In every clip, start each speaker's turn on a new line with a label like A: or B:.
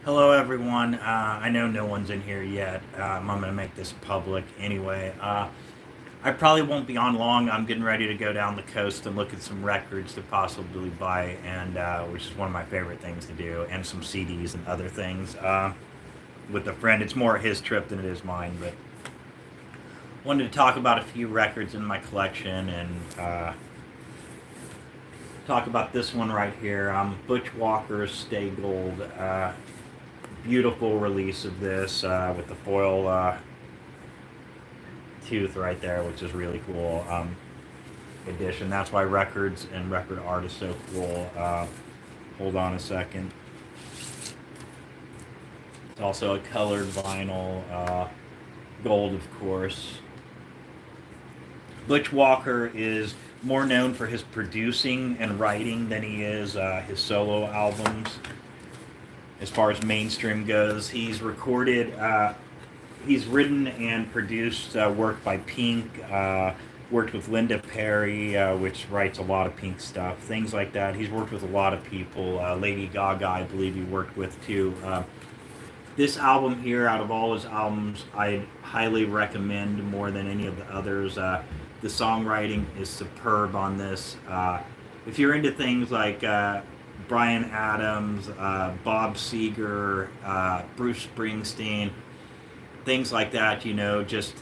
A: Hello, everyone. I know no one's in here yet. I'm going to make this public anyway. I probably won't be on long. I'm getting ready to go down the coast and look at some records to possibly buy, and which is one of my favorite things to do, and some CDs and other things with a friend. It's more his trip than it is mine, but wanted to talk about a few records in my collection and talk about this one right here. Butch Walker's Stay Gold. Beautiful release of this with the foil tooth right there, which is really cool edition. That's why records and record art is so cool. Hold on a second. It's also a colored vinyl, gold, of course. Butch Walker is more known for his producing and writing than he is his solo albums. As far as mainstream goes, he's written and produced work by Pink, worked with Linda Perry, which writes a lot of Pink stuff, things like that. He's worked with a lot of people. Lady Gaga, I believe he worked with too. This album here, out of all his albums, I highly recommend more than any of the others. The songwriting is superb on this. If you're into things like Bryan Adams, Bob Seger, Bruce Springsteen, things like that, just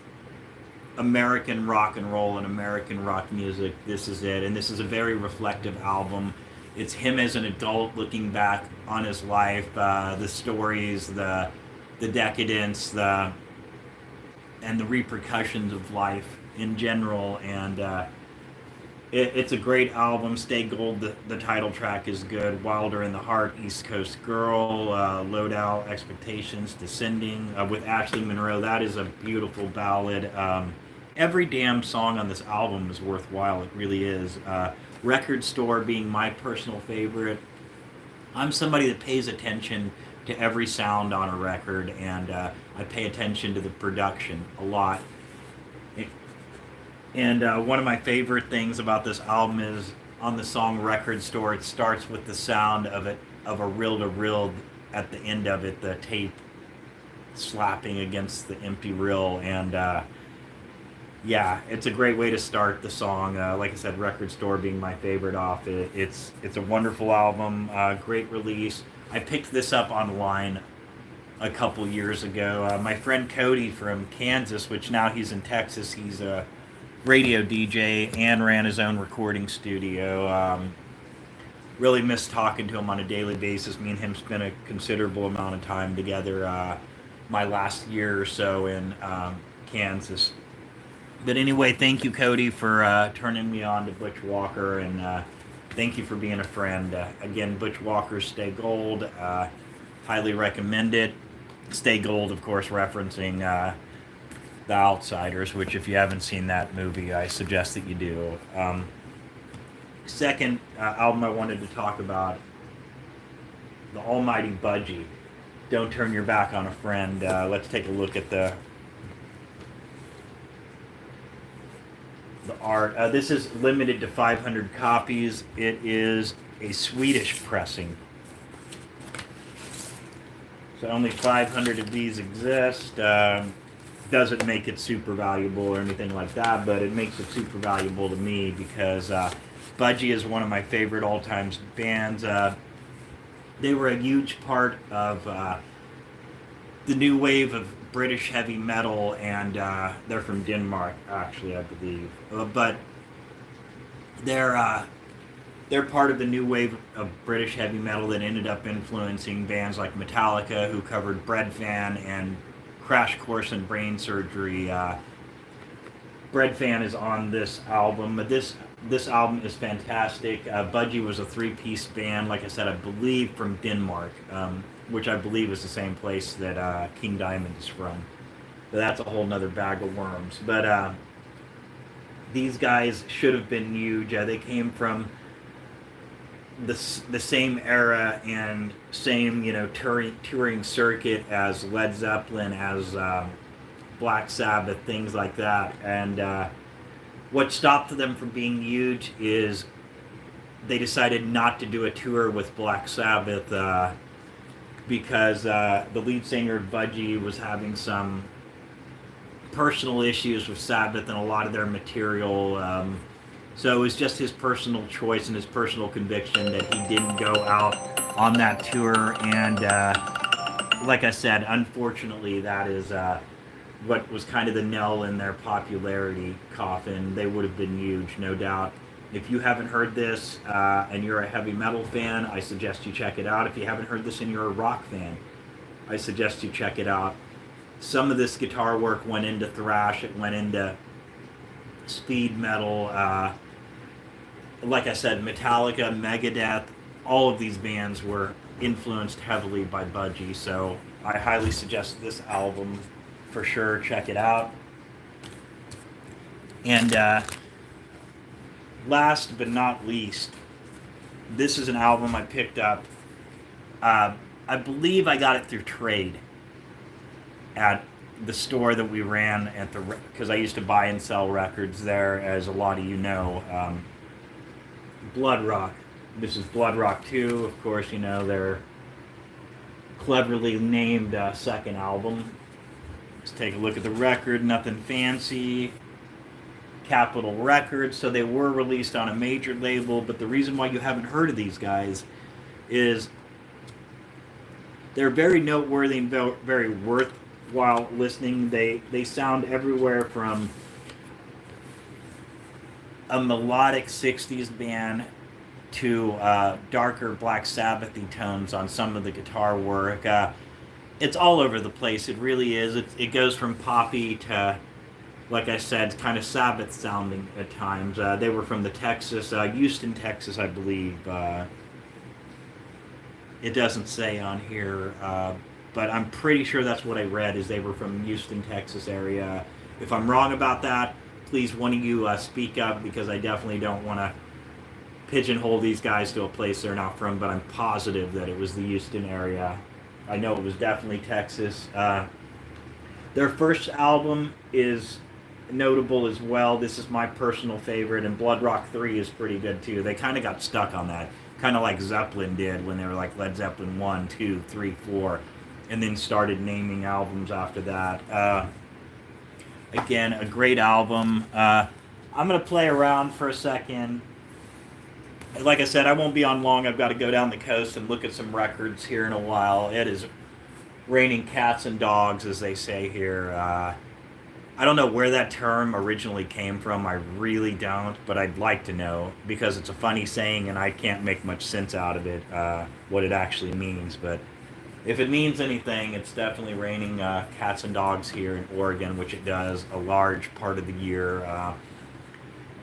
A: American rock and roll and American rock music, this is it. And this is a very reflective album. It's him as an adult looking back on his life, the stories, the decadence, and the repercussions of life in general. And it's a great album. Stay Gold, the title track is good. Wilder in the Heart, East Coast Girl, Low Down Expectations, Descending with Ashley Monroe. That is a beautiful ballad. Every damn song on this album is worthwhile. It really is. Record Store being my personal favorite. I'm somebody that pays attention to every sound on a record, and I pay attention to the production a lot. And one of my favorite things about this album is on the song Record Store, it starts with the sound of a reel to reel at the end of it, the tape slapping against the empty reel. And yeah, it's a great way to start the song. Like I said, Record Store being my favorite off it. It's a wonderful album, great release. I picked this up online a couple years ago. My friend Cody from Kansas, which now he's in Texas, he's a radio DJ and ran his own recording studio. Really miss talking to him on a daily basis. Me and him spent a considerable amount of time together my last year or so in Kansas. But anyway, thank you, Cody, for turning me on to Butch Walker, and thank you for being a friend. Again, Butch Walker's Stay Gold. Highly recommend it. Stay Gold, of course, referencing The Outsiders, which, if you haven't seen that movie, I suggest that you do. Second album I wanted to talk about, The Almighty Budgie. Don't Turn Your Back on a Friend. Let's take a look at the art. This is limited to 500 copies. It is a Swedish pressing. So only 500 of these exist. Doesn't make it super valuable or anything like that, but it makes it super valuable to me because Budgie is one of my favorite all-time bands. They were a huge part of the new wave of British heavy metal, and they're from Denmark, actually, I believe. But they're part of the new wave of British heavy metal that ended up influencing bands like Metallica, who covered Bread Fan and Crash Course in Brain Surgery. Bread Fan is on this album, but this album is fantastic. Budgie was a three-piece band, like I said, I believe from Denmark, which I believe is the same place that King Diamond is from. But that's a whole nother bag of worms. But these guys should have been huge. They came from the same era and same touring circuit as Led Zeppelin, as Black Sabbath, things like that. And what stopped them from being huge is they decided not to do a tour with Black Sabbath because the lead singer Budgie was having some personal issues with Sabbath and a lot of their material. So it was just his personal choice and his personal conviction that he didn't go out on that tour. And like I said, unfortunately, that is what was kind of the nail in their popularity coffin. They would have been huge, no doubt. If you haven't heard this and you're a heavy metal fan, I suggest you check it out. If you haven't heard this and you're a rock fan, I suggest you check it out. Some of this guitar work went into thrash, it went into speed metal. Like I said, Metallica, Megadeth, all of these bands were influenced heavily by Budgie, so I highly suggest this album for sure. Check it out. And last but not least, this is an album I picked up. I believe I got it through trade at the store that we ran at the, because I used to buy and sell records there, as a lot of you know. Blood Rock. This is Blood Rock 2, of course, you know, their cleverly named second album. Let's take a look at the record. Nothing fancy. Capitol Records, so they were released on a major label, but the reason why you haven't heard of these guys is they're very noteworthy and very worthwhile listening. They sound everywhere from a melodic 60s band to darker Black Sabbath-y tones on some of the guitar work. It's all over the place. It really is. It goes from poppy to, like I said, kind of Sabbath sounding at times. They were from the Houston, Texas, I believe. It doesn't say on here, but I'm pretty sure that's what I read, is they were from Houston, Texas area. If I'm wrong about that, please, one of you speak up, because I definitely don't want to pigeonhole these guys to a place they're not from, but I'm positive that it was the Houston area. I know it was definitely Texas. Their first album is notable as well. This is my personal favorite, and Blood Rock 3 is pretty good too. They kind of got stuck on that, kind of like Zeppelin did when they were like Led Zeppelin 1, 2, 3, 4, and then started naming albums after that. Again, a great album. I'm going to play around for a second. Like I said, I won't be on long. I've got to go down the coast and look at some records here in a while. It is raining cats and dogs, as they say here. I don't know where that term originally came from. I really don't, but I'd like to know, because it's a funny saying and I can't make much sense out of it, what it actually means. But if it means anything, it's definitely raining cats and dogs here in Oregon, which it does a large part of the year.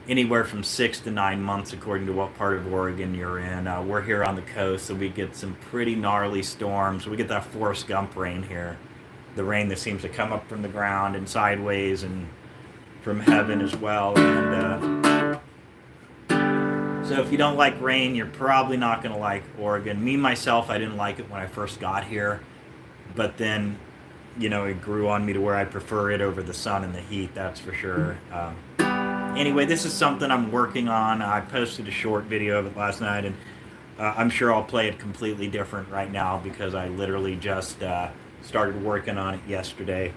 A: Anywhere from 6 to 9 months, according to what part of Oregon you're in. We're here on the coast, so we get some pretty gnarly storms. We get that Forrest Gump rain here. The rain that seems to come up from the ground and sideways and from heaven as well. And so if you don't like rain, you're probably not going to like Oregon. Me, myself, I didn't like it when I first got here. But then, you know, it grew on me to where I prefer it over the sun and the heat, that's for sure. Anyway, this is something I'm working on. I posted a short video of it last night, and I'm sure I'll play it completely different right now, because I literally just started working on it yesterday.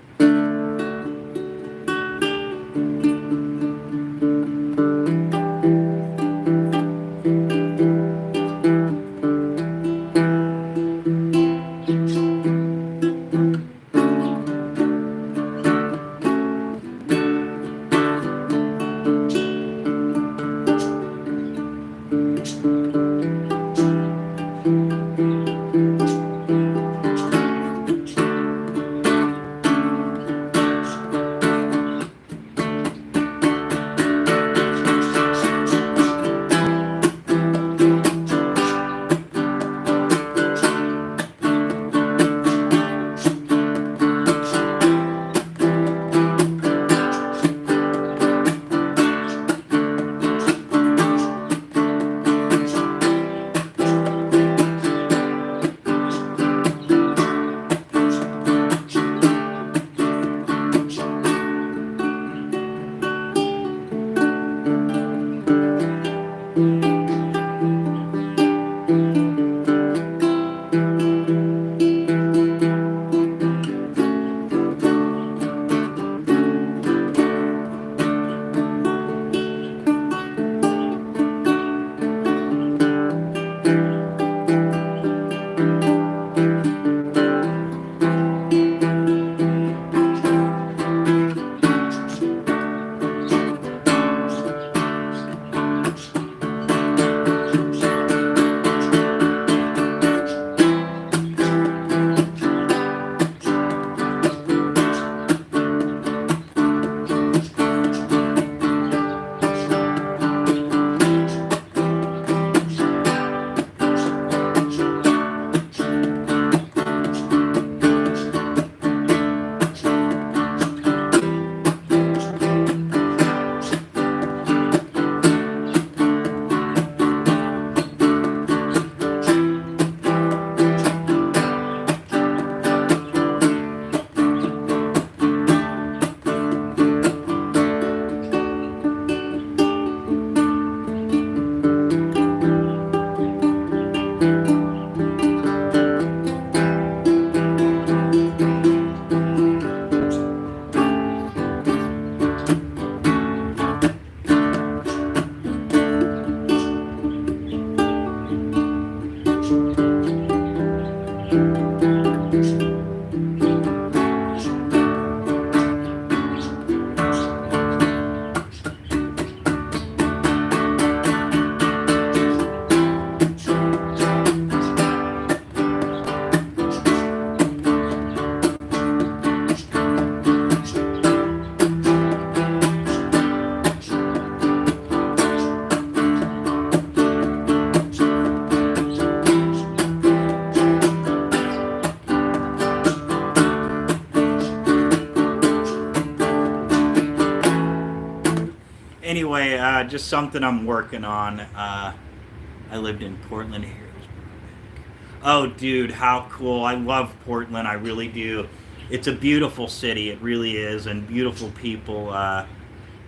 A: just something I'm working on. I lived in Portland here. Oh, dude, how cool. I love Portland. I really do. It's a beautiful city. It really is. And beautiful people.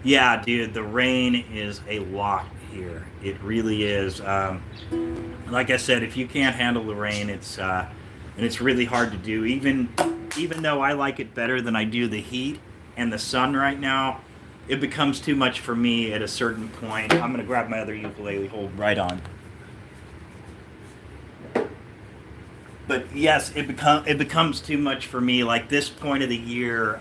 A: Yeah, dude, the rain is a lot here. It really is. Like I said, if you can't handle the rain, and it's really hard to do. Even though I like it better than I do the heat and the sun right now, it becomes too much for me at a certain point. I'm gonna grab my other ukulele. Hold right on. But yes, it becomes too much for me. Like this point of the year,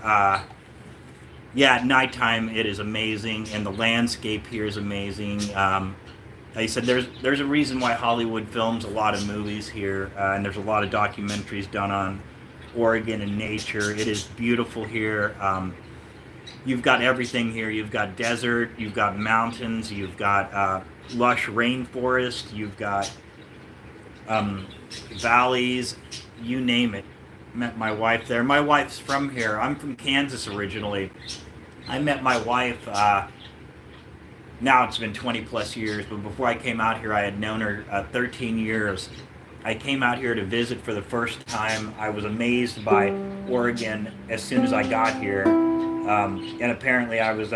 A: yeah, at nighttime it is amazing, and the landscape here is amazing. Like I said, there's a reason why Hollywood films a lot of movies here, and there's a lot of documentaries done on Oregon and nature. It is beautiful here. You've got everything here. You've got desert, you've got mountains, you've got lush rainforest, you've got valleys, you name it. Met my wife there. My wife's from here. I'm from Kansas originally. I met my wife, now it's been 20 plus years, but before I came out here, I had known her 13 years. I came out here to visit for the first time. I was amazed by Oregon as soon as I got here. And apparently I was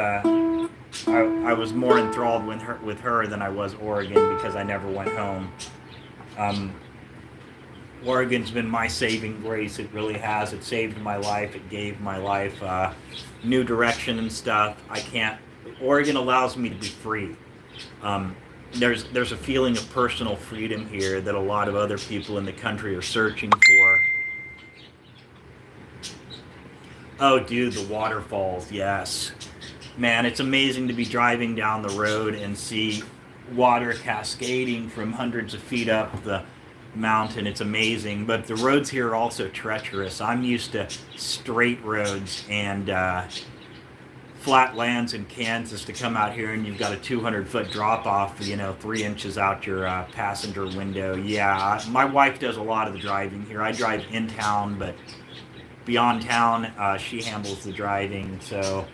A: more enthralled with her than I was Oregon because I never went home. Oregon's been my saving grace. It really has. It saved my life. It gave my life new direction and stuff. Oregon allows me to be free. There's a feeling of personal freedom here that a lot of other people in the country are searching for. Oh, dude, the waterfalls, yes. Man, it's amazing to be driving down the road and see water cascading from hundreds of feet up the mountain. It's amazing, but the roads here are also treacherous. I'm used to straight roads and flat lands in Kansas. To come out here and you've got a 200-foot drop off, 3 inches out your passenger window. Yeah, my wife does a lot of the driving here. I drive in town, but beyond town, she handles the driving. So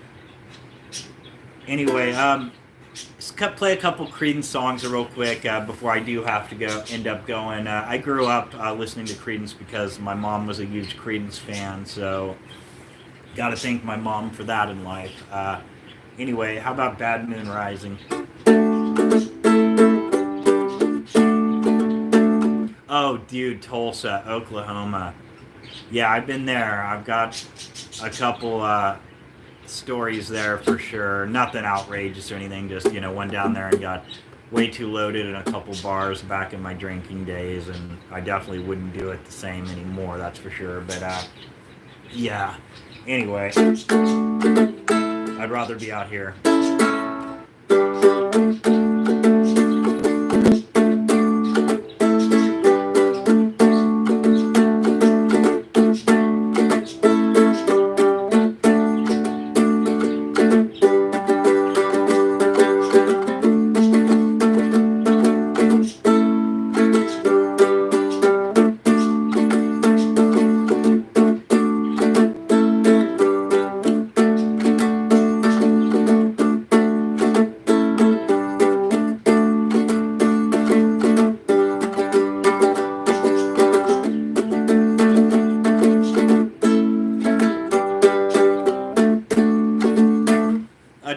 A: anyway, let's play a couple Creedence songs real quick before I do have to end up going. I grew up listening to Creedence because my mom was a huge Creedence fan, so got to thank my mom for that in life. Anyway, how about Bad Moon Rising? Oh, dude, Tulsa, Oklahoma. Yeah, I've been there. I've got a couple stories there for sure. Nothing outrageous or anything. Just, went down there and got way too loaded in a couple bars back in my drinking days, and I definitely wouldn't do it the same anymore, that's for sure. But, yeah. Anyway, I'd rather be out here.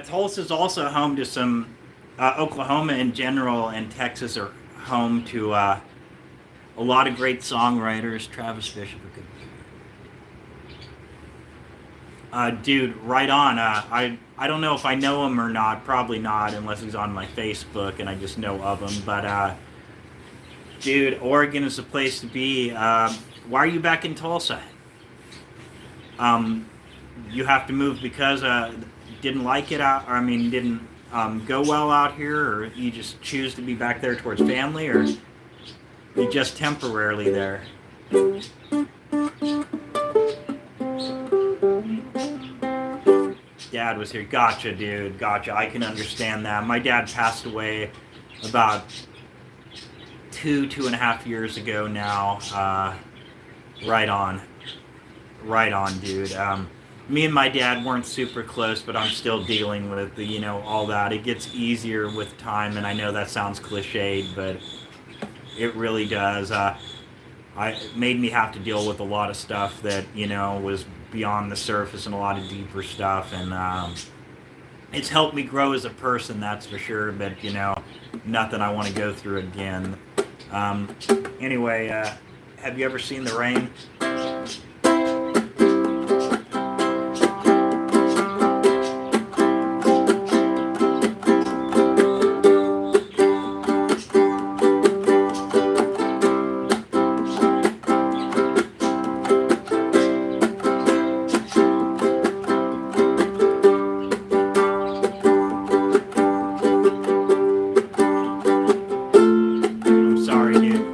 A: Tulsa's also home to some, Oklahoma in general and Texas are home to a lot of great songwriters. Travis Bishop, dude, right on. I don't know if I know him or not. Probably not, unless he's on my Facebook and I just know of him. But dude, Oregon is the place to be. Why are you back in Tulsa? You have to move because didn't like it out, or didn't go well out here, or you just choose to be back there towards family, or you just temporarily there? Dad was here. Gotcha, dude. Gotcha. I can understand that. My dad passed away about 2.5 years ago now. Right on. Right on, dude. Me and my dad weren't super close, but I'm still dealing with the, all that. It gets easier with time, and I know that sounds cliched, but it really does. It made me have to deal with a lot of stuff that was beyond the surface and a lot of deeper stuff, and it's helped me grow as a person, that's for sure. But nothing I want to go through again. Um, anyway, have you ever seen the rain? I'm sorry, dude.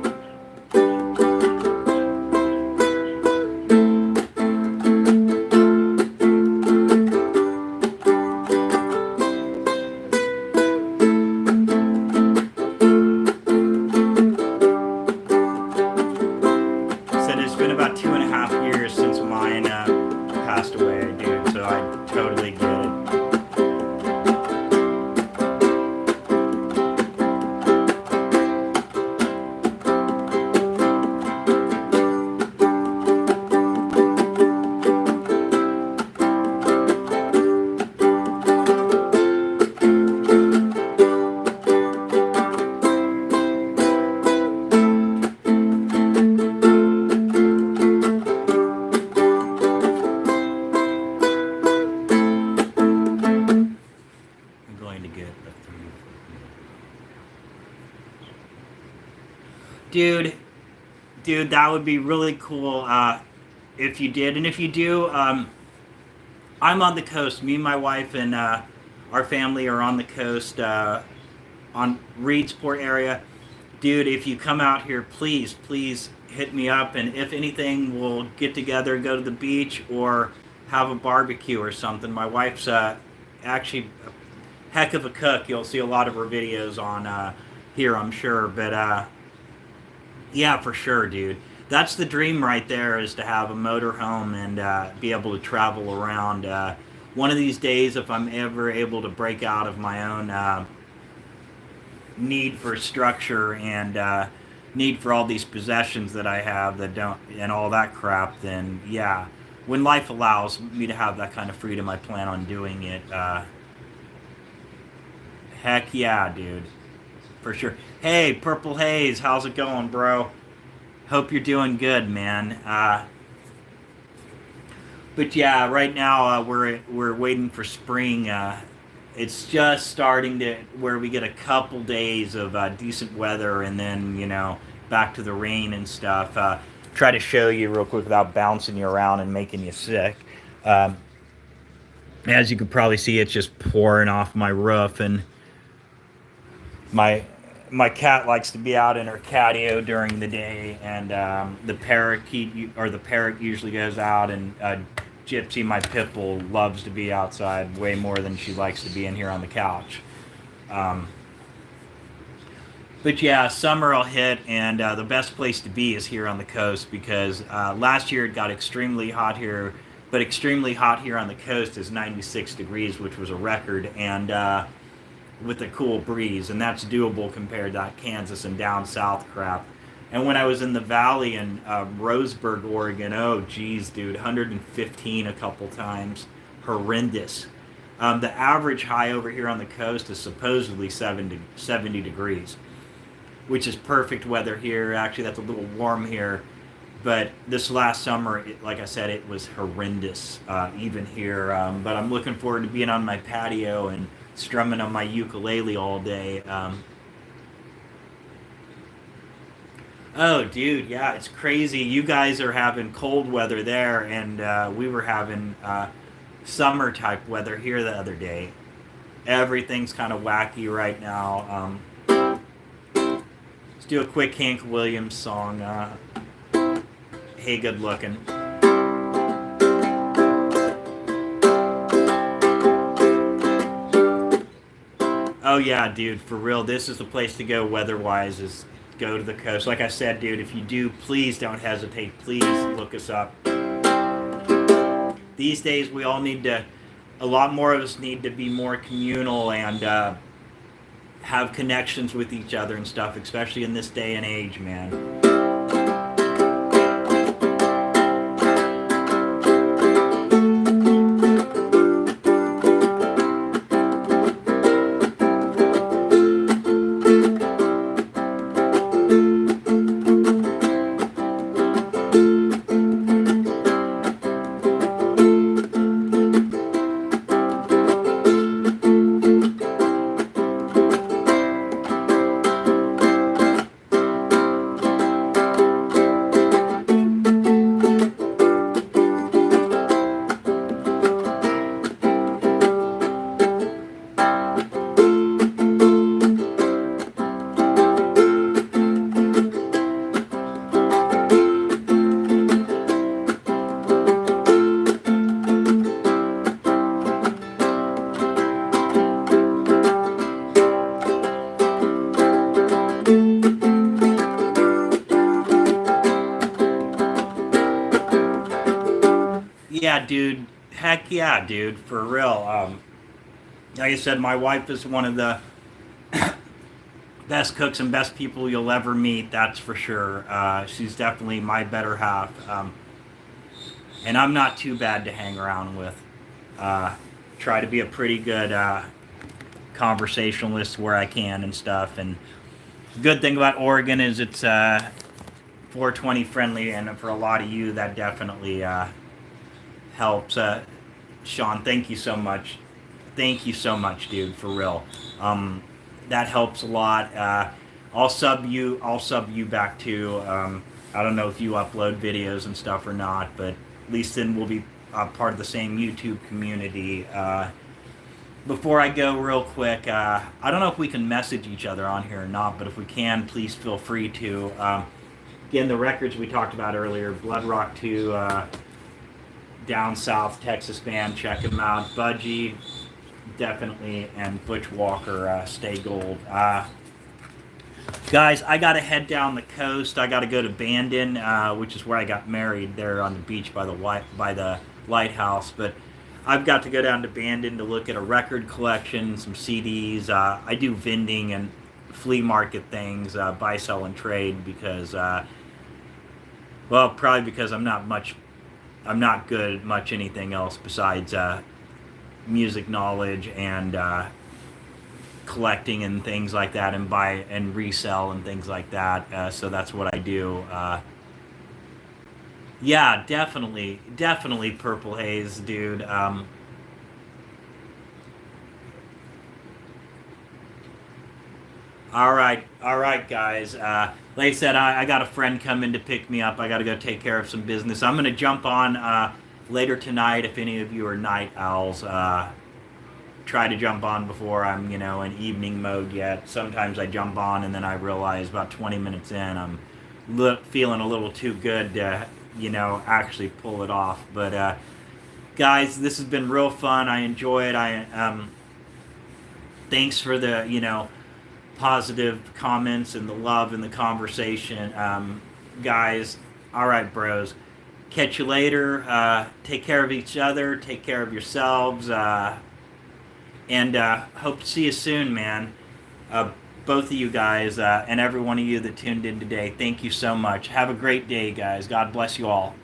A: Said it's been about 2.5 years since mine passed away, dude. So I totally get it. I'm going to get the three. Dude, that would be really cool if you did. And if you do, I'm on the coast. Me and my wife and our family are on the coast, on Reedsport area. Dude, if you come out here, please hit me up. And if anything, we'll get together, go to the beach, or have a barbecue or something. My wife's actually a heck of a cook. You'll see a lot of her videos on here, I'm sure. But yeah, for sure, dude. That's the dream right there, is to have a motorhome and be able to travel around. One of these days, if I'm ever able to break out of my own need for structure and need for all these possessions that I have that don't, and all that crap, then yeah, when life allows me to have that kind of freedom, I plan on doing it. Heck yeah, dude. For sure. Hey, Purple Haze, how's it going, bro? Hope you're doing good, man. But yeah, right now we're waiting for spring. It's just starting to where we get a couple days of decent weather, and then back to the rain and stuff. Try to show you real quick without bouncing you around and making you sick. Um, as you can probably see, it's just pouring off my roof, and my my cat likes to be out in her catio during the day, and the parrot usually goes out, and Gypsy, my pit bull, loves to be outside way more than she likes to be in here on the couch. Um, but yeah, summer will hit, and the best place to be is here on the coast, because last year it got extremely hot here, but extremely hot here on the coast is 96 degrees, which was a record, and with a cool breeze, and that's doable compared to that Kansas and down south crap. And when I was in the valley in Roseburg, Oregon, oh geez, dude, 115 a couple times, horrendous. The average high over here on the coast is supposedly 70 degrees, which is perfect weather here. Actually, that's a little warm here, but this last summer, like I said, it was horrendous, even here. But I'm looking forward to being on my patio and strumming on my ukulele all day. Oh, dude, yeah, it's crazy. You guys are having cold weather there, and we were having summer type weather here the other day. Everything's kind of wacky right now. Let's do a quick Hank Williams song. Hey, good looking. Oh yeah, dude, for real. This is the place to go weather-wise. Is go to the coast. Like I said, dude, if you do, please don't hesitate. Please look us up. these days we all need to, a lot more of us need to be more communal and have connections with each other and stuff, especially in this day and age, man. Yeah, dude. Heck yeah, dude. For real. Like I said, my wife is one of the best cooks and best people you'll ever meet. That's for sure. She's definitely my better half. And I'm not too bad to hang around with. Try to be a pretty good conversationalist where I can and stuff. And the good thing about Oregon is it's 420 friendly, and for a lot of you, that definitely helps. Sean, thank you so much. Thank you so much, dude, for real. That helps a lot. I'll sub you back too. I don't know if you upload videos and stuff or not, but at least then we'll be part of the same YouTube community. Before I go real quick, I don't know if we can message each other on here or not, but if we can, please feel free to. Again, the records we talked about earlier, Blood Rock 2, Down South Texas band, check them out. Budgie, definitely, and Butch Walker, Stay Gold. Guys, I got to head down the coast. I got to go to Bandon, which is where I got married, there on the beach by the lighthouse. But I've got to go down to Bandon to look at a record collection, some CDs. I do vending and flea market things, buy, sell, and trade because, well, probably because I'm not good at much anything else besides music knowledge and collecting and things like that, and buy and resell and things like that. So that's what I do. Yeah, definitely Purple Haze, dude. All right, guys. Like I said, I got a friend coming to pick me up. I got to go take care of some business. I'm gonna jump on later tonight if any of you are night owls. Try to jump on before I'm, in evening mode yet. Sometimes I jump on and then I realize about 20 minutes in I'm feeling a little too good to, actually pull it off. But guys, this has been real fun. I enjoy it. Thanks for the, positive comments and the love and the conversation. Guys, all right, bros. Catch you later. Take care of each other. Take care of yourselves. And hope to see you soon, man. Both of you guys and every one of you that tuned in today, thank you so much. Have a great day, guys. God bless you all.